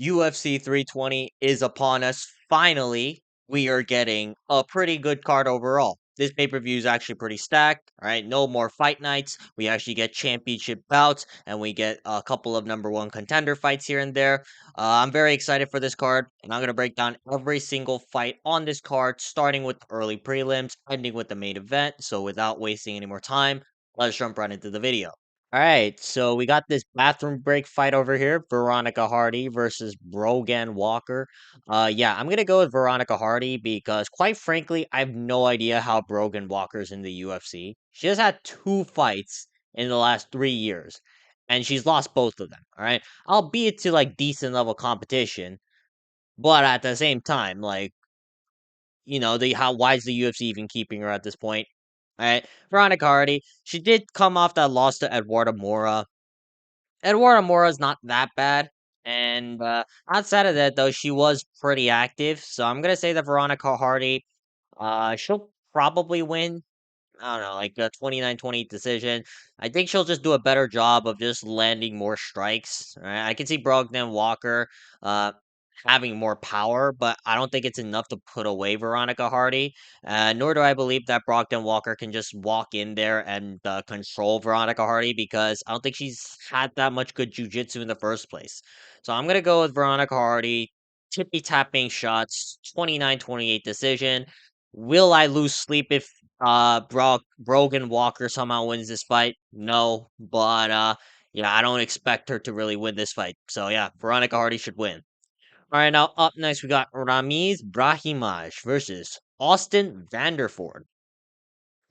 UFC 320 is upon us. Finally, we are getting a pretty good card overall. This pay-per-view is actually pretty stacked. All right, no more fight nights. We actually get championship bouts, and we get a couple of number one contender fights here and there. I'm very excited for this card, and I'm gonna break down every single fight on this card, starting with the early prelims, ending with the main event. So, without wasting any more time, let's jump right into the video. All right, so we got this bathroom break fight over here. Veronica Hardy versus Brogan Walker. Yeah, I'm gonna go with Veronica Hardy because, quite frankly, I have no idea how Brogan Walker's in the UFC. She has had two fights in the last 3 years, and she's lost both of them. All right, albeit to like decent level competition, but at the same time, like the how why is the UFC even keeping her at this point? All right, Veronica Hardy. She did come off that loss to Eduardo Mora. Eduardo Mora's not that bad. And outside of that, though, she was pretty active. So I'm gonna say that Veronica Hardy, she'll probably win. I don't know, like a 29-28 decision. I think she'll just do a better job of just landing more strikes. Right? I can see Brogdon Walker uh having more power, but I don't think it's enough to put away Veronica Hardy. Nor do I believe that Brogdon Walker can just walk in there and control Veronica Hardy because I don't think she's had that much good jujitsu in the first place. So I'm gonna go with Veronica Hardy, tippy tapping shots, 29-28 decision. Will I lose sleep if Brogan Walker somehow wins this fight? No, but yeah, I don't expect her to really win this fight. So yeah, Veronica Hardy should win. All right, now up next we got Ramiz Brahimaj versus Austin Vanderford.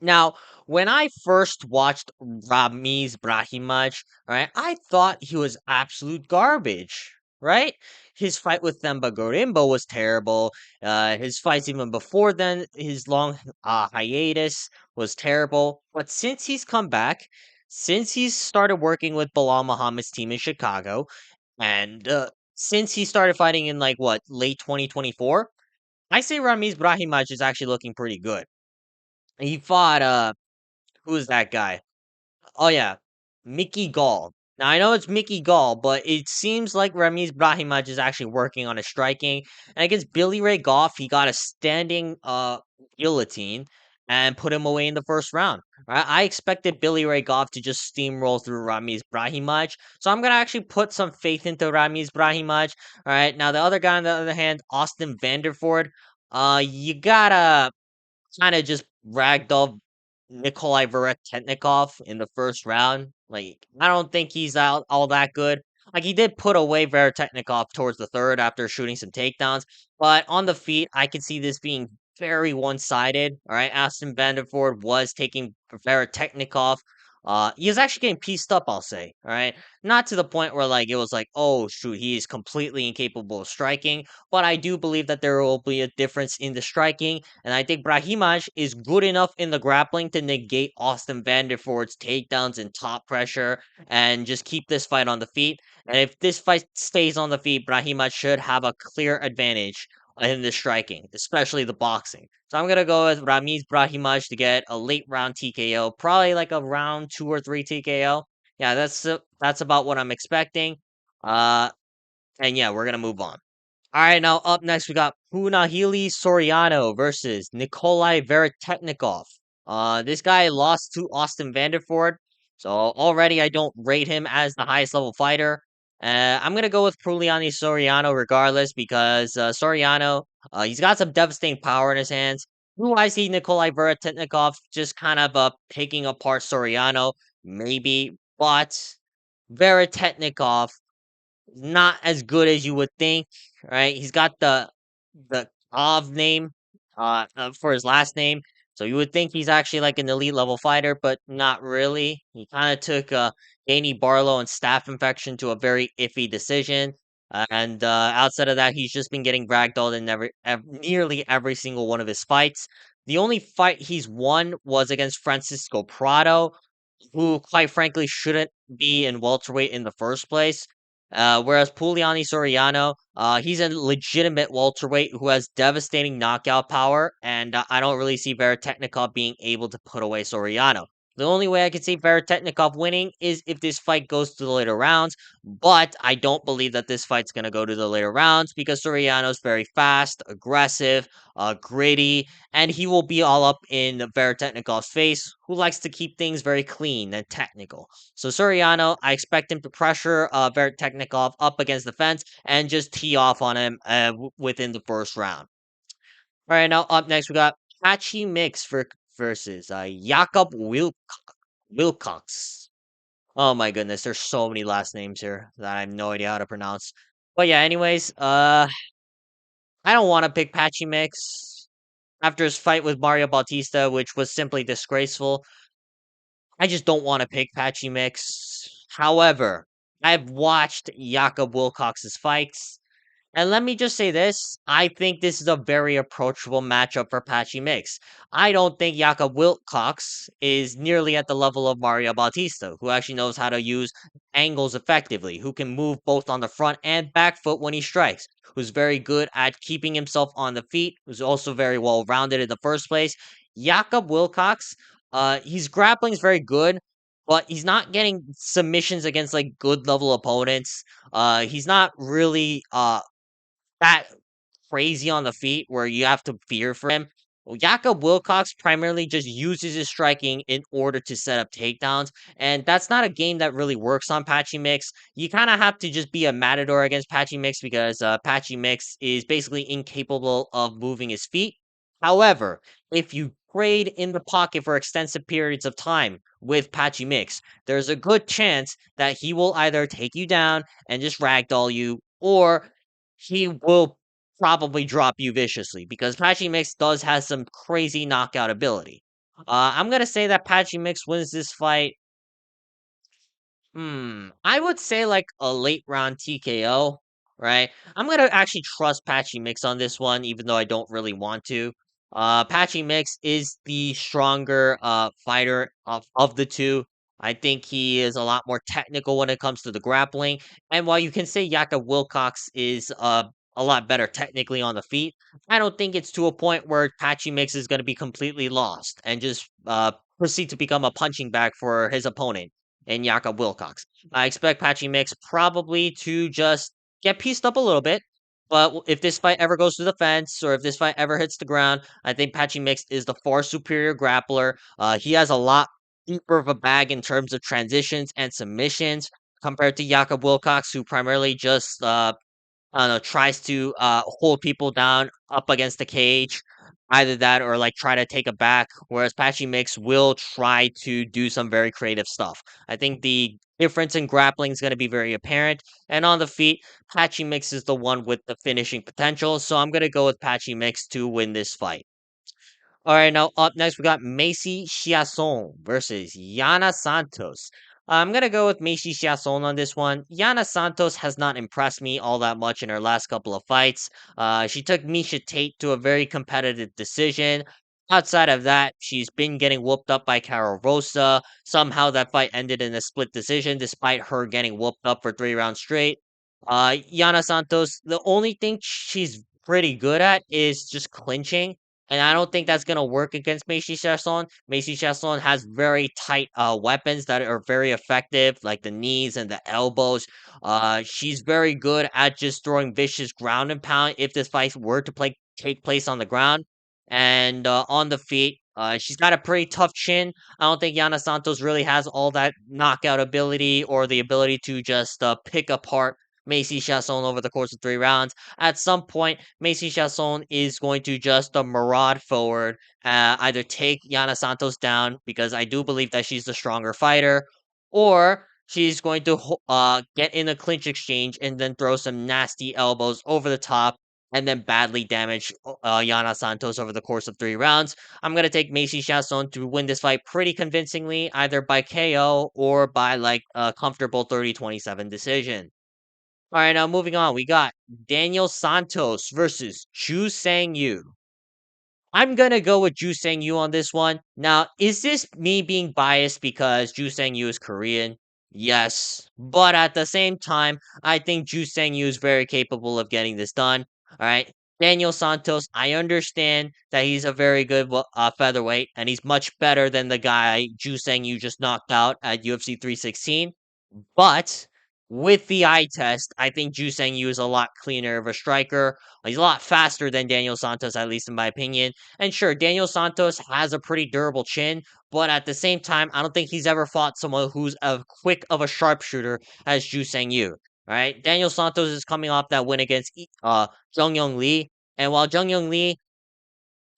Now, when I first watched Ramiz Brahimaj, right, I thought he was absolute garbage, right? His fight with Themba Gorimbo was terrible. His fights even before then, his long hiatus was terrible. But since he's come back, since he's started working with Bilal Muhammad's team in Chicago, and since he started fighting in like what late 2024, I say Ramiz Brahimaj is actually looking pretty good. He fought who is that guy? Oh yeah, Mickey Gall. Now I know it's Mickey Gall, but it seems like Ramiz Brahimaj is actually working on his striking. And against Billy Ray Goff, he got a standing guillotine and put him away in the first round. Right? I expected Billy Ray Goff to just steamroll through Ramiz Brahimaj, so I'm gonna actually put some faith into Ramiz Brahimaj. All right, now the other guy on the other hand, Austin Vanderford. You gotta kind of just ragdoll Nikolay Veretennikov in the first round. Like, I don't think he's out all that good. Like, he did put away Veretennikov towards the third after shooting some takedowns, but on the feet, I can see this being very one-sided. All right, Aston Vanderford was taking Veretennikov. He was actually getting pieced up, I'll say. All right, not to the point where like it was like, oh shoot, he is completely incapable of striking. But I do believe that there will be a difference in the striking, and I think Brahimaj is good enough in the grappling to negate Austin Vanderford's takedowns and top pressure and just keep this fight on the feet. And if this fight stays on the feet, Brahimaj should have a clear advantage in the striking, especially the boxing. So I'm gonna go with Ramiz Brahimaj to get a late round TKO, probably like a round 2 or 3 TKO. Yeah, that's about what I'm expecting. Uh, and yeah, we're gonna move on. All right, now up next we got Punahele Soriano versus Nikolay Veretennikov. This guy lost to Austin Vanderford, so already I don't rate him as the highest level fighter. I'm gonna go with Puliani Soriano regardless because Soriano, he's got some devastating power in his hands. Who I see Nikolay Veretennikov just kind of picking apart Soriano, maybe, but Veretennikov not as good as you would think, right? He's got the Ov name for his last name, so you would think he's actually like an elite level fighter, but not really. He kind of took Danny Barlow and staph infection to a very iffy decision, and outside of that, he's just been getting ragdolled in nearly every single one of his fights. The only fight he's won was against Francisco Prado, who, quite frankly, shouldn't be in welterweight in the first place. Whereas Puliani Soriano, he's a legitimate welterweight who has devastating knockout power, and I don't really see Vereteknikov being able to put away Soriano. The only way I could see Veretennikov winning is if this fight goes to the later rounds, but I don't believe that this fight's going to go to the later rounds because Soriano's very fast, aggressive, gritty, and he will be all up in Veretennikov's face, who likes to keep things very clean and technical. So Soriano, I expect him to pressure Veretennikov up against the fence and just tee off on him within the first round. All right, now up next we got Patchy Mix versus Jakub Wilcox. Oh my goodness, there's so many last names here that I have no idea how to pronounce. But yeah, anyways, I don't want to pick Patchy Mix after his fight with Mario Bautista, which was simply disgraceful. I just don't want to pick Patchy Mix. However, I've watched Jakub Wilcox's fights. And let me just say this, I think this is a very approachable matchup for Patchy Mix. I don't think Jakub Wilcox is nearly at the level of Mario Bautista, who actually knows how to use angles effectively, who can move both on the front and back foot when he strikes, who's very good at keeping himself on the feet, who's also very well rounded in the first place. Jakub Wilcox, his grappling is very good, but he's not getting submissions against like good level opponents. He's not really that crazy on the feet where you have to fear for him. Well, Jakub Wilcox primarily just uses his striking in order to set up takedowns, and that's not a game that really works on Patchy Mix. You kind of have to just be a matador against Patchy Mix because Patchy Mix is basically incapable of moving his feet. However, if you trade in the pocket for extensive periods of time with Patchy Mix, there's a good chance that he will either take you down and just ragdoll you, or he will probably drop you viciously because Patchy Mix does have some crazy knockout ability. I'm gonna say that Patchy Mix wins this fight. I would say like a late round TKO, right? I'm gonna actually trust Patchy Mix on this one, even though I don't really want to. Patchy Mix is the stronger fighter of the two. I think he is a lot more technical when it comes to the grappling. And while you can say Yaka Wilcox is a lot better technically on the feet, I don't think it's to a point where Patchy Mix is gonna be completely lost and just proceed to become a punching bag for his opponent and Jakub Wilcox. I expect Patchy Mix probably to just get pieced up a little bit. But if this fight ever goes to the fence or if this fight ever hits the ground, I think Patchy Mix is the far superior grappler. He has a lot deeper of a bag in terms of transitions and submissions compared to Jakub Wilcox, who primarily just I don't know, tries to hold people down up against the cage. Either that or like try to take a back, whereas Patchy Mix will try to do some very creative stuff. I think the difference in grappling is going to be very apparent. And on the feet, Patchy Mix is the one with the finishing potential. So I'm going to go with Patchy Mix to win this fight. All right, now up next we got Macy Chiasson versus Yana Santos. I'm gonna go with Macy Chiasson on this one. Yana Santos has not impressed me all that much in her last couple of fights. She took Misha Tate to a very competitive decision. Outside of that, she's been getting whooped up by Carol Rosa. Somehow that fight ended in a split decision, despite her getting whooped up for 3 rounds straight. Yana Santos, the only thing she's pretty good at is just clinching, and I don't think that's gonna work against Macy Chiasson. Macy Chiasson has very tight weapons that are very effective, like the knees and the elbows. She's very good at just throwing vicious ground and pound if this fight were to take place on the ground. And on the feet, she's got a pretty tough chin. I don't think Yana Santos really has all that knockout ability or the ability to just pick apart Macy Chiasson over the course of 3 rounds. At some point, Macy Chiasson is going to just maraud forward, either take Yana Santos down because I do believe that she's the stronger fighter, or she's going to get in a clinch exchange and then throw some nasty elbows over the top and then badly damage Yana Santos over the course of 3 rounds. I'm going to take Macy Chiasson to win this fight pretty convincingly, either by KO or by like a comfortable 30-27 decision. All right, now moving on, we got Daniel Santos versus Chu Sang Yu. I'm gonna go with Ju Sang Yu on this one. Now, is this me being biased because Ju Sang Yu is Korean? Yes, but at the same time, I think Ju Sang Yu is very capable of getting this done. All right, Daniel Santos, I understand that he's a very good featherweight, and he's much better than the guy Juseng you just knocked out at UFC 316. But with the eye test, I think Juseng Yu is a lot cleaner of a striker. He's a lot faster than Daniel Santos, at least in my opinion. And sure, Daniel Santos has a pretty durable chin, but at the same time, I don't think he's ever fought someone who's as quick of a sharpshooter as Juseng Yu. All right, Daniel Santos is coming off that win against Jung Young Lee, and while Jung Young Lee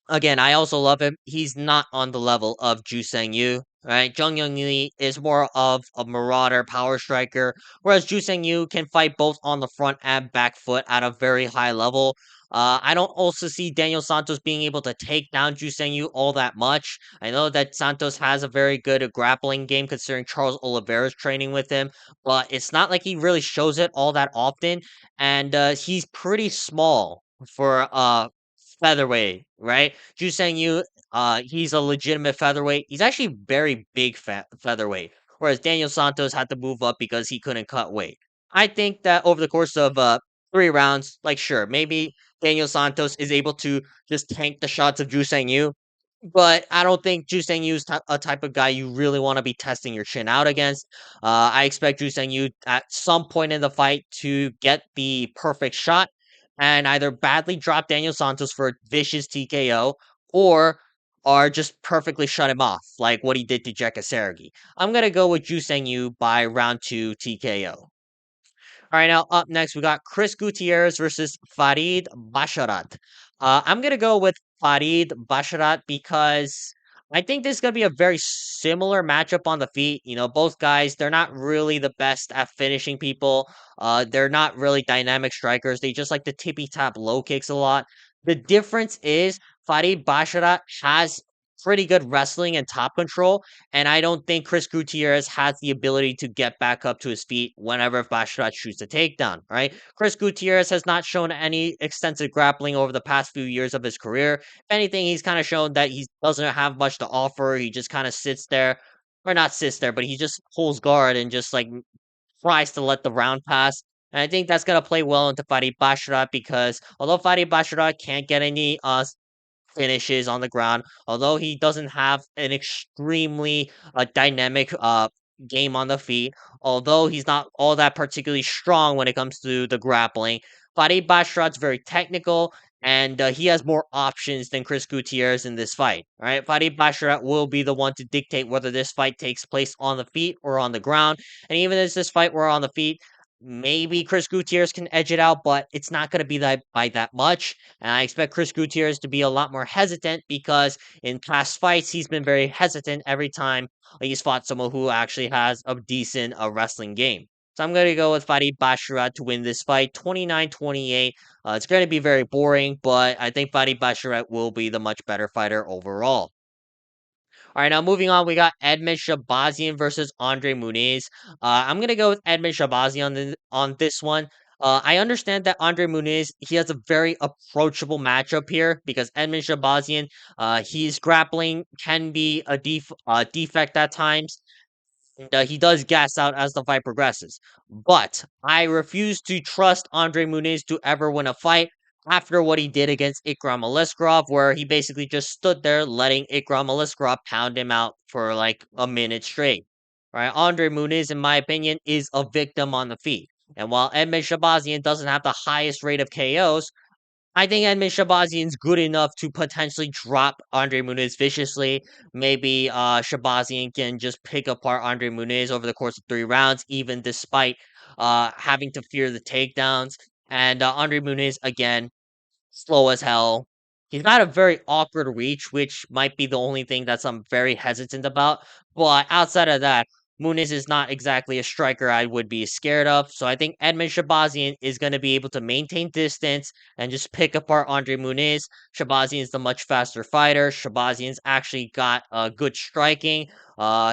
again, I also love him. He's not on the level of Ju Sang Yu, right? Jung Young Lee is more of a marauder power striker, whereas Ju Sang Yu can fight both on the front and back foot at a very high level. I don't also see Daniel Santos being able to take down Ju Sang Yu all that much. I know that Santos has a very good grappling game considering Charles Oliveira's training with him, but it's not like he really shows it all that often, and he's pretty small for featherweight, right? Ju Sang Yu, he's a legitimate featherweight. He's actually very big featherweight, whereas Daniel Santos had to move up because he couldn't cut weight. I think that over the course of 3 rounds, like sure, maybe Daniel Santos is able to just tank the shots of Ju Sang Yu, but I don't think Ju Sang Yu is a type of guy you really want to be testing your chin out against. I expect Ju Sang Yu at some point in the fight to get the perfect shot and either badly drop Daniel Santos for a vicious TKO or just perfectly shut him off, like what he did to Jeka Sergi. I'm gonna go with Ju Sang Yu by round 2 TKO. All right, now up next we got Chris Gutierrez versus Farid Basharat. I'm gonna go with Farid Basharat because I think this is gonna be a very similar matchup on the feet. You know, both guys they're not really the best at finishing people. They're not really dynamic strikers. They just like to tippy tap low kicks a lot. The difference is Farid Basharat has pretty good wrestling and top control, and I don't think Chris Gutierrez has the ability to get back up to his feet whenever Basharat shoots a takedown, right? Chris Gutierrez has not shown any extensive grappling over the past few years of his career. If anything, he's kind of shown that he doesn't have much to offer. He just kind of sits there, or not sits there, but he just pulls guard and just like tries to let the round pass. And I think that's going to play well into Farid Basharat because although Farid Basharat can't get any finishes on the ground. Although he doesn't have an extremely dynamic game on the feet, although he's not all that particularly strong when it comes to the grappling, Farid Basharat's very technical. And he has more options than Chris Gutierrez in this fight. All right, Farid Basharat will be the one to dictate whether this fight takes place on the feet or on the ground. And even if this fight were on the feet, maybe Chris Gutierrez can edge it out, but it's not going to be that by that much. And I expect Chris Gutierrez to be a lot more hesitant because in past fights, he's been very hesitant every time he's fought someone who actually has a decent wrestling game. So I'm going to go with Farid Basharat to win this fight 29-28. It's going to be very boring, but I think Farid Basharat will be the much better fighter overall. All right, now moving on, we got Edmund Shahbazyan versus Andre Muniz. I'm gonna go with Edmund Shahbazyan on this one. I understand that Andre Muniz he has a very approachable matchup here because Edmund Shahbazyan, his grappling can be a defect at times, and he does gas out as the fight progresses. But I refuse to trust Andre Muniz to ever win a fight after what he did against Ikram Aliskerov, where he basically just stood there letting Ikram Aliskerov pound him out for like a minute straight. Right? Andre Muniz, in my opinion, is a victim on the feet. And while Edmund Shabazian doesn't have the highest rate of KOs, I think Edmund Shabazian's good enough to potentially drop Andre Muniz viciously. Maybe Shabazian can just pick apart Andre Muniz over the course of 3 rounds, even despite having to fear the takedowns. And Andre Muniz, again, slow as hell. He's got a very awkward reach, which might be the only thing that's I'm very hesitant about. But outside of that, Muniz is not exactly a striker I would be scared of. So I think Edmund Shabazian is going to be able to maintain distance and just pick apart Andre Muniz. Shabazian is the much faster fighter. Shabazian's actually got good striking.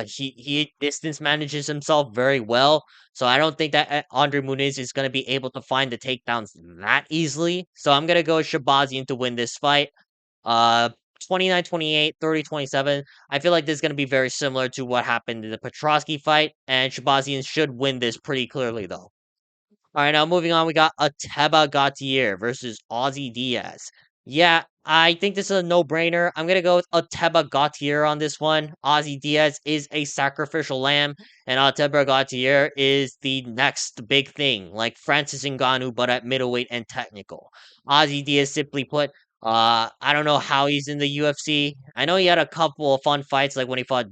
He distance manages himself very well. So I don't think that Andre Muniz is going to be able to find the takedowns that easily. So I'm going to go with Shabazian to win this fight. Uh, 29-28, 30-27. I feel like this is going to be very similar to what happened in the Petrosky fight, and Shabazian should win this pretty clearly, though. All right, now moving on, we got Ateba Gautier versus Ozzy Diaz. Yeah, I think this is a no-brainer. I'm gonna go with Ateba Gautier on this one. Ozzy Diaz is a sacrificial lamb, and Ateba Gautier is the next big thing, like Francis Ngannou, but at middleweight and technical. Ozzy Diaz, simply put, I don't know how he's in the UFC. I know he had a couple of fun fights, like when he fought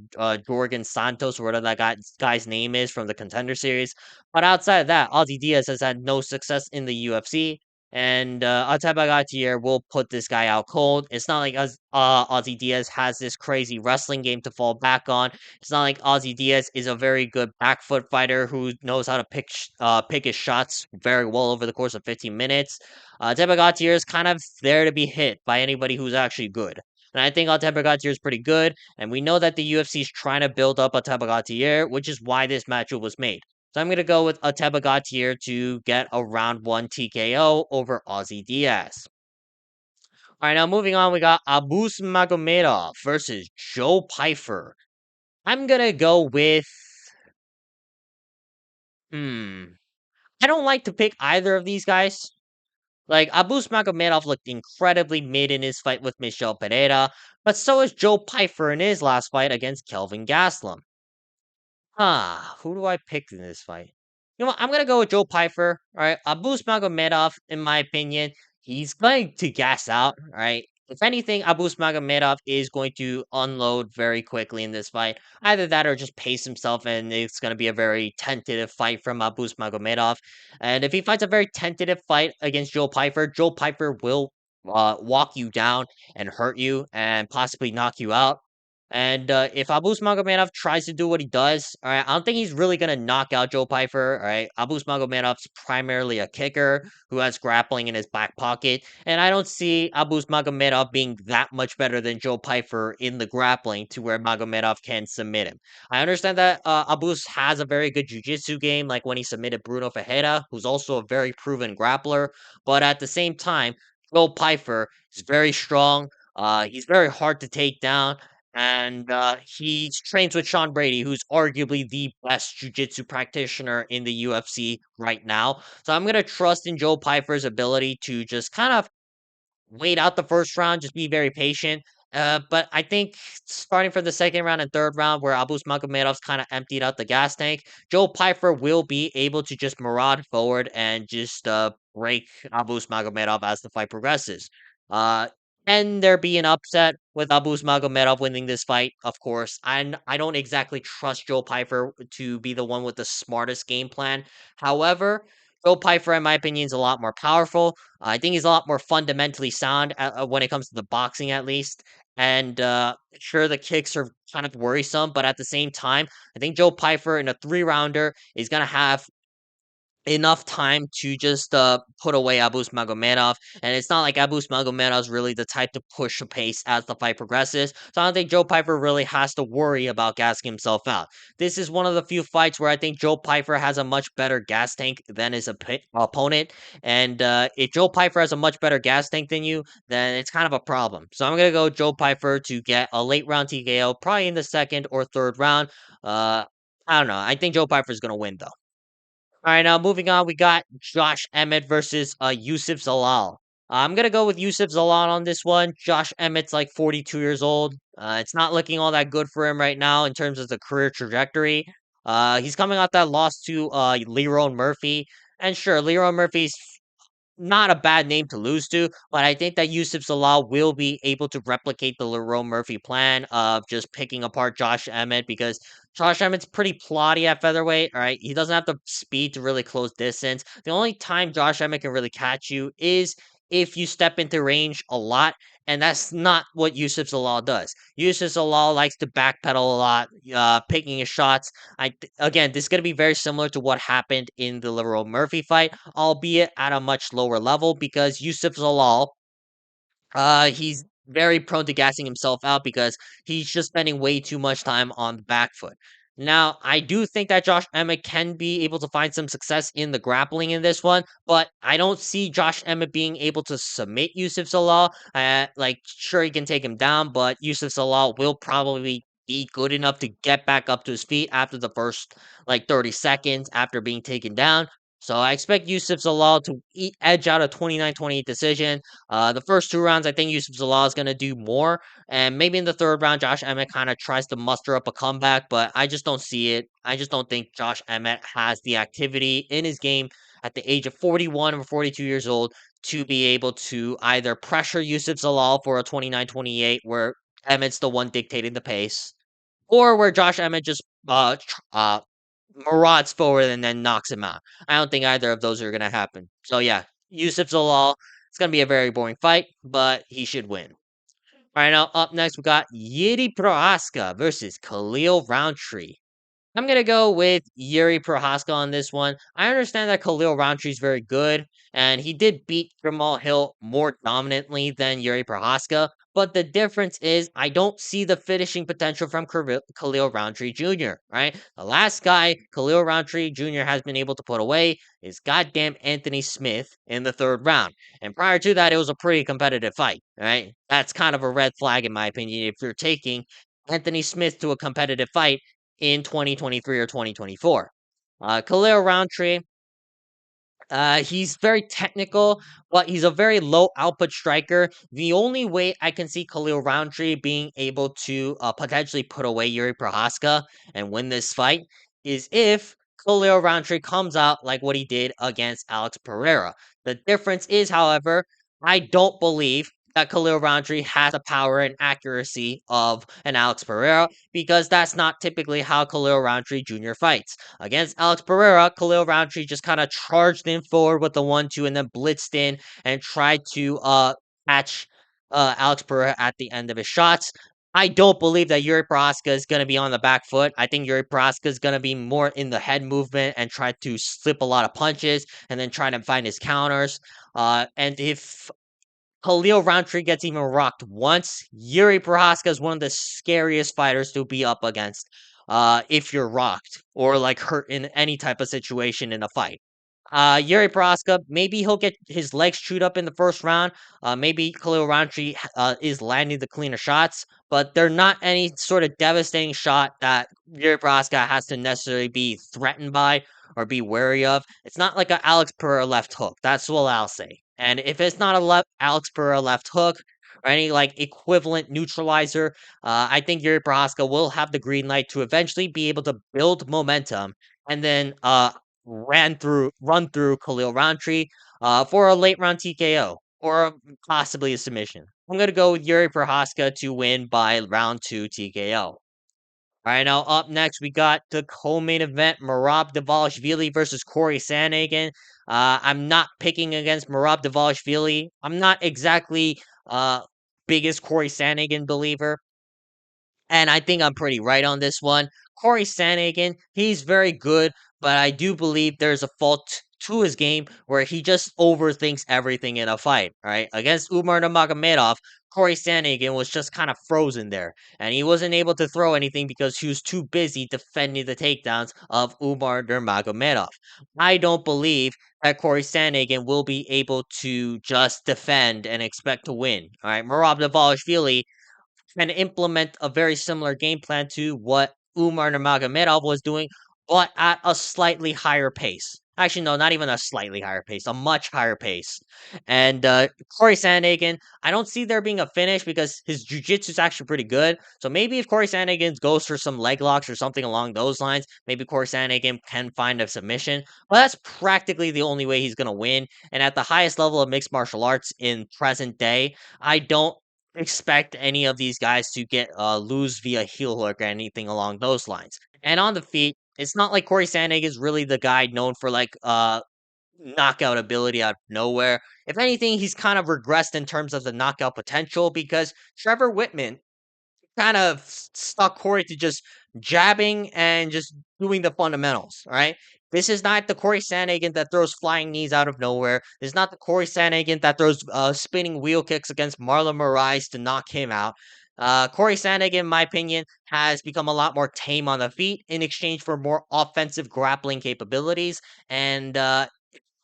Brogan Santos, or whatever that guy's name is from the Contender Series. But outside of that, Ozzy Diaz has had no success in the UFC, and Ateba Gautier will put this guy out cold. It's not like Ozzy Diaz has this crazy wrestling game to fall back on. It's not like Ozzy Diaz is a very good back foot fighter who knows how to pick his shots very well over the course of 15 minutes. Ateba Gautier is kind of there to be hit by anybody who's actually good. And I think Ateba Gautier is pretty good, and we know that the UFC is trying to build up Ateba Gautier, which is why this matchup was made. So I'm going to go with Ateba Gautier to get a round one TKO over Ozzy Diaz. All right, now moving on, we got Abus Magomedov versus Joe Pyfer. I'm going to go with. Hmm. I don't like to pick either of these guys. Like, Abus Magomedov looked incredibly mid in his fight with Michel Pereira, but so is Joe Pyfer in his last fight against Kelvin Gastelum. Who do I pick in this fight? You know what? I'm gonna go with Joe Pyfer. All right, Abus Magomedov, in my opinion, he's going to gas out. All right. If anything, Abus Magomedov is going to unload very quickly in this fight. Either that or just pace himself, and it's going to be a very tentative fight from Abus Magomedov. And if he fights a very tentative fight against Joe Pyfer will walk you down and hurt you and possibly knock you out. And if Abus Magomedov tries to do what he does, all right, I don't think he's really gonna knock out Joe Pyfer. All right, Abus Magomedov's primarily a kicker who has grappling in his back pocket, and I don't see Abus Magomedov being that much better than Joe Pyfer in the grappling to where Magomedov can submit him. I understand that Abus has a very good jiu-jitsu game, like when he submitted Bruno Ferreira, who's also a very proven grappler, but at the same time, Joe Pyfer is very strong. He's very hard to take down, and he trains with Sean Brady, who's arguably the best jiu-jitsu practitioner in the UFC right now. So I'm gonna trust in Joe Pyfer's ability to just kind of wait out the first round, just be very patient. But I think starting from the second round and third round, where Abus Magomedov's kind of emptied out the gas tank, Joe Pyfer will be able to just maraud forward and just break Abus Magomedov as the fight progresses. Uh, can there be an upset with Abus Magomedov winning this fight? Of course. I don't exactly trust Joe Pyfer to be the one with the smartest game plan. However, Joe Pyfer, in my opinion, is a lot more powerful. I think he's a lot more fundamentally sound when it comes to the boxing, at least. And sure, the kicks are kind of worrisome, but at the same time, I think Joe Pyfer in a three rounder is going to have enough time to just put away Abus Magomedov. And it's not like Abus Magomedov is really the type to push a pace as the fight progresses. So I don't think Joe Pyfer really has to worry about gassing himself out. This is one of the few fights where I think Joe Pyfer has a much better gas tank than his opponent. And if Joe Pyfer has a much better gas tank than you, then it's kind of a problem. So I'm going to go Joe Pyfer to get a late round TKO, probably in the second or third round. I don't know. I think Joe Pyfer is going to win, though. All right, now moving on, we got Josh Emmett versus Youssef Zalal. I'm gonna go with Youssef Zalal on this one. Josh Emmett's like 42 years old. It's not looking all that good for him right now in terms of the career trajectory. He's coming off that loss to Leroy Murphy, and sure, Leroy Murphy's not a bad name to lose to, but I think that Youssef Zalal will be able to replicate the Leroy Murphy plan of just picking apart Josh Emmett because Josh Emmett's pretty plotty at featherweight. All right, he doesn't have the speed to really close distance. The only time Josh Emmett can really catch you is if you step into range a lot. And that's not what Youssef Zalal does. Youssef Zalal likes to backpedal a lot, picking his shots. Again, this is going to be very similar to what happened in the Leroy Murphy fight, albeit at a much lower level because Youssef Zalal he's very prone to gassing himself out because he's just spending way too much time on the back foot. Now, I do think that Josh Emmett can be able to find some success in the grappling in this one, but I don't see Josh Emmett being able to submit Yusuf Salah. Like, sure, he can take him down, but Yusuf Salah will probably be good enough to get back up to his feet after the first, like, 30 seconds after being taken down. So I expect Youssef Zalal to edge out a 29-28 decision. The first 2 rounds, I think Youssef Zalal is going to do more. And maybe in the third round, Josh Emmett kind of tries to muster up a comeback, but I just don't see it. I just don't think Josh Emmett has the activity in his game at the age of 41 or 42 years old to be able to either pressure Youssef Zalal for a 29-28 where Emmett's the one dictating the pace, or where Josh Emmett just marauds forward and then knocks him out. I don't think either of those are gonna happen. So yeah, Youssef Zalal. It's gonna be a very boring fight, but he should win. All right, now up next we got Yuri Prohaska versus Khalil Roundtree. I'm gonna go with Yuri Prohaska on this one. I understand that Khalil Roundtree is very good, and he did beat Jamal Hill more dominantly than Yuri Prohaska. But the difference is, I don't see the finishing potential from Khalil Roundtree Jr. Right, the last guy Khalil Roundtree Jr. has been able to put away is goddamn Anthony Smith in the third round, and prior to that, it was a pretty competitive fight. Right, that's kind of a red flag in my opinion if you're taking Anthony Smith to a competitive fight in 2023 or 2024. Khalil Roundtree, he's very technical, but he's a very low output striker. The only way I can see Khalil Roundtree being able to potentially put away Yuri Prohaska and win this fight is if Khalil Roundtree comes out like what he did against Alex Pereira. The difference is, however, I don't believe that Khalil Roundtree has the power and accuracy of an Alex Pereira because that's not typically how Khalil Roundtree Jr. fights. Against Alex Pereira, Khalil Roundtree just kind of charged in forward with the 1-2 and then blitzed in and tried to catch Alex Pereira at the end of his shots. I don't believe that Yuri Prohaska is going to be on the back foot. I think Yuri Prohaska is going to be more in the head movement and try to slip a lot of punches and then try to find his counters. And if Khalil Roundtree gets even rocked once, Yuri Prohaska is one of the scariest fighters to be up against if you're rocked or like hurt in any type of situation in a fight. Yuri Prohaska, maybe he'll get his legs chewed up in the first round. Maybe Khalil Roundtree is landing the cleaner shots, but they're not any sort of devastating shot that Yuri Prohaska has to necessarily be threatened by or be wary of. It's not like a Alex Pereira left hook. That's what I'll say. And if it's not a Alex Pereira left hook or any like equivalent neutralizer, I think Yuri Prohaska will have the green light to eventually be able to build momentum and then run through Khalil Roundtree for a late round TKO or possibly a submission. I'm gonna go with Yuri Prohaska to win by round 2 TKO. All right, now up next we got the co-main event: Merab Dvalishvili versus Corey Sandhagen. I'm not picking against Merab Dvalishvili. I'm not exactly biggest Corey Sandhagen believer. And I think I'm pretty right on this one. Corey Sandhagen, he's very good, but I do believe there's a fault to his game where he just overthinks everything in a fight. Right, against Umar Magomedov, Corey Sandhagen was just kind of frozen there, and he wasn't able to throw anything because he was too busy defending the takedowns of Umar Magomedov. I don't believe that Corey Sandhagen will be able to just defend and expect to win. All right, Merab Dvalishvili and implement a very similar game plan to what Umar Nurmagomedov was doing, but at a slightly higher pace. Actually, no, not even a slightly higher pace, a much higher pace. And Corey Sandhagen, I don't see there being a finish because his jiu-jitsu is actually pretty good. So maybe if Corey Sandhagen goes for some leg locks or something along those lines, maybe Corey Sandhagen can find a submission. But that's practically the only way he's going to win. And at the highest level of mixed martial arts in present day, I don't expect any of these guys to get lose via heel hook or anything along those lines. And on the feet, it's not like Corey Sandhagen is really the guy known for like knockout ability out of nowhere. If anything, he's kind of regressed in terms of the knockout potential because Trevor Whitman kind of stuck Corey to just jabbing and just doing the fundamentals, right? This is not the Corey Sandhagen that throws flying knees out of nowhere. This is not the Corey Sandhagen that throws spinning wheel kicks against Marlon Moraes to knock him out. Corey Sandhagen, in my opinion, has become a lot more tame on the feet in exchange for more offensive grappling capabilities. And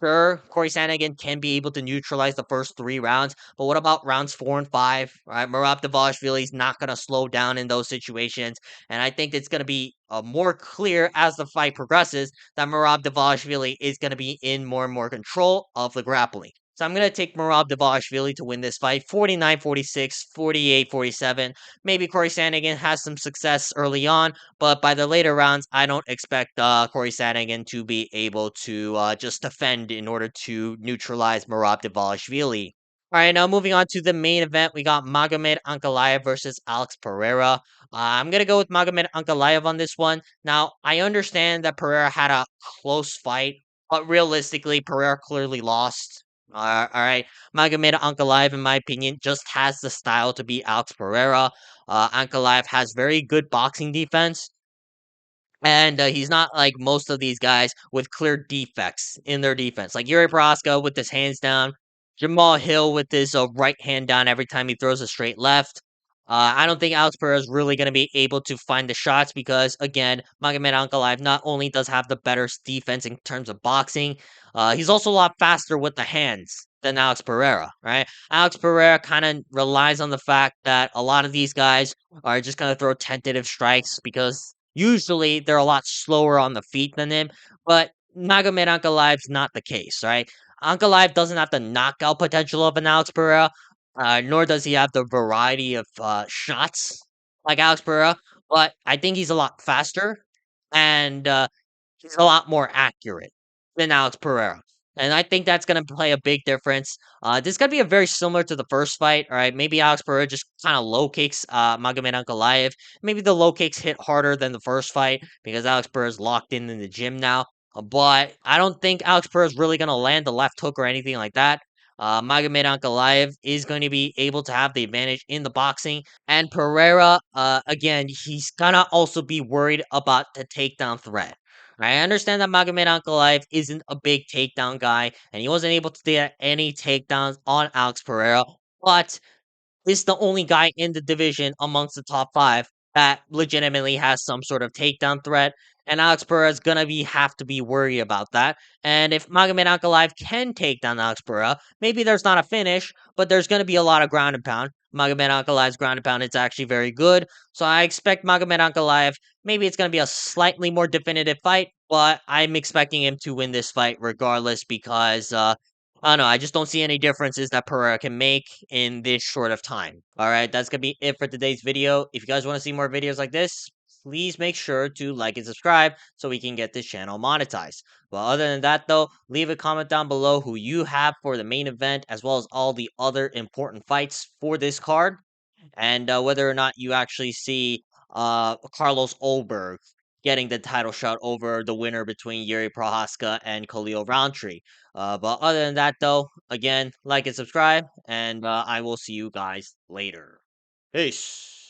Sure, Corey Sandhagen can be able to neutralize the first 3 rounds, but what about rounds 4 and 5? Right, Merab Dvalishvili not going to slow down in those situations, and I think it's going to be more clear as the fight progresses that Merab Dvalishvili is going to be in more and more control of the grappling. So I'm going to take Merab Dvalishvili to win this fight 49-46, 48-47. Maybe Corey Sandhagen has some success early on, but by the later rounds, I don't expect Corey Sandhagen to be able to just defend in order to neutralize Merab Dvalishvili. All right, now moving on to the main event, we got Magomed Ankalaev versus Alex Pereira. I'm gonna go with Magomed Ankalaev on this one. Now, I understand that Pereira had a close fight, but realistically, Pereira clearly lost. All right, Magomed Ankalaev, in my opinion, just has the style to beat Alex Pereira. Ankalaev has very good boxing defense, and he's not like most of these guys with clear defects in their defense. Like Yuri Prohaska with his hands down, Jamal Hill with his right hand down every time he throws a straight left. I don't think Alex Pereira is really going to be able to find the shots because, again, Magomed Ankalaev not only does have the better defense in terms of boxing, he's also a lot faster with the hands than Alex Pereira, right? Alex Pereira kind of relies on the fact that a lot of these guys are just going to throw tentative strikes because usually they're a lot slower on the feet than him, but Magomed Ankalaev's not the case, right? Ankalaev doesn't have the knockout potential of an Alex Pereira, nor does he have the variety of shots like Alex Pereira, but I think he's a lot faster and he's a lot more accurate than Alex Pereira. And I think that's going to play a big difference. This is going to be a very similar to the first fight. All right. Maybe Alex Pereira just kind of low kicks Magomed Ankalaev. Maybe the low kicks hit harder than the first fight because Alex Pereira is locked in the gym now. But I don't think Alex Pereira is really going to land a left hook or anything like that. Magomed Ankalaev is going to be able to have the advantage in the boxing. And Pereira, again, he's going to also be worried about the takedown threat. I understand that Magomed Ankalaev isn't a big takedown guy, and he wasn't able to get any takedowns on Alex Pereira, but is the only guy in the division amongst the top 5 that legitimately has some sort of takedown threat, and Alex Pereira is gonna have to be worried about that. And if Magomed Ankalaev can take down Alex Pereira, maybe there's not a finish, but there's gonna be a lot of ground and pound. Magomed Ankalaev's ground and pound is actually very good, so I expect Magomed Ankalaev. Maybe it's gonna be a slightly more definitive fight, but I'm expecting him to win this fight regardless because I don't know. I just don't see any differences that Pereira can make in this short of time. All right, that's gonna be it for today's video. If you guys want to see more videos like this, please make sure to like and subscribe so we can get this channel monetized. Well, other than that, though, leave a comment down below who you have for the main event as well as all the other important fights for this card, and whether or not you actually see Carlos Olberg getting the title shot over the winner between Yuri Prohaska and Khalil Roundtree. But other than that, though, again, like and subscribe, and I will see you guys later. Peace.